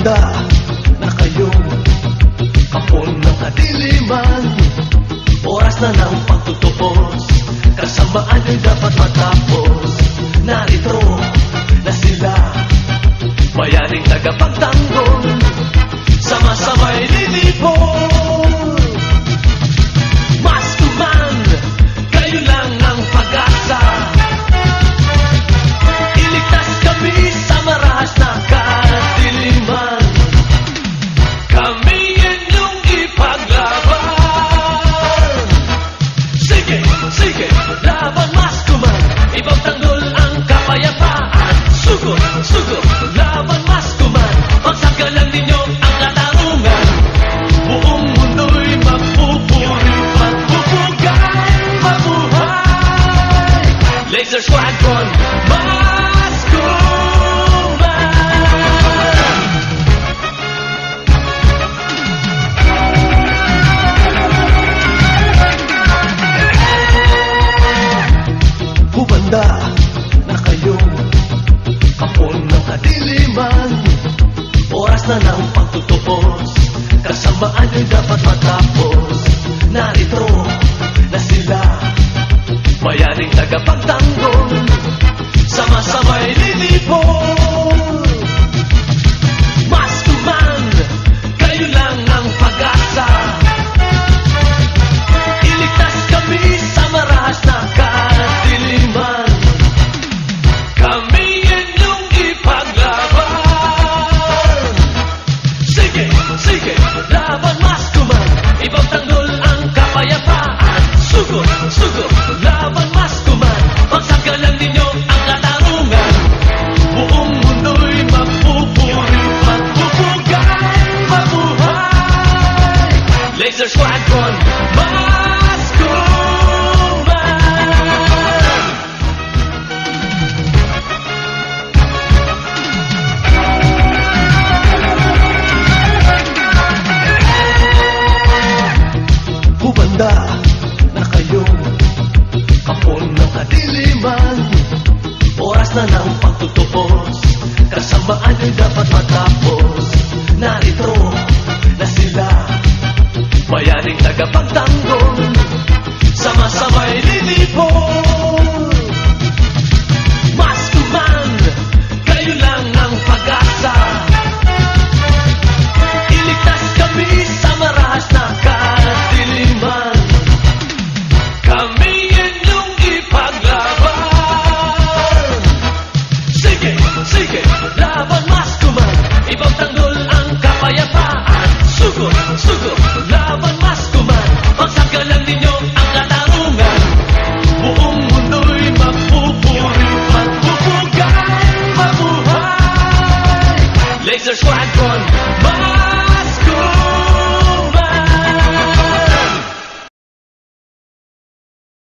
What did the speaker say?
Handa na kayong kapon ng kadiliman. Oras na ng pagtutupos, kasamaan ay dapat matapos. Narito na sila, bayaning tagapagtanggol, sama-samay lilipol. Maskuman, kayo lang ang pag-asa. Iligtas kami sa marahas na kadiliman. Kami inyong ipaglaban. Sige, sige, laban Maskuman, ipagtanggol ang kapayapaan. Sugod, sugod, laban Maskuman, pagsagalan ninyo ang katarungan. Buong mundo'y magpupuri, magpupugay, mabuhay. Laser Squadron, hubanda na kayong kapon ng kadiliman. Oras na ng pagtutupos, kasamaan ay dapat matapos. Narito na sila, bayaning tagapagtanggol, sama-samay lilipol. Maskuman, kayo lang ang pag-asa. Iligtas kami sa marahas na kadiliman. Kami inyong ipaglaban. Sige, sige, laban Maskuman, ipagtanggol ang kapayapaan. Sugod, sugod, laban Maskuman, pagsagalan ninyo ang katarungan. Buong mundo'y magpupuri, magpupugay, mabuhay. Laser Squadron, hubanda na kayong kapon ng kadiliman. Oras na ng pagtutupos, kasamaan ay dapat matapos. Narito na sila, bayaning tagapagtanggol, sama-samay lilipol. Maskuman, kayo lang ang pag-asa. Iligtas kami sa marahas na kadiliman. Kami inyong ipaglaban. Sige, sige, laban Maskuman, ipagtanggol ang kapayapaan. Sugod, sugod, laban Maskuman, pagsagalan ninyo ang katarungan. Buong mundo'y magpupuri, magpupugay, mabuhay. Laser Squadron,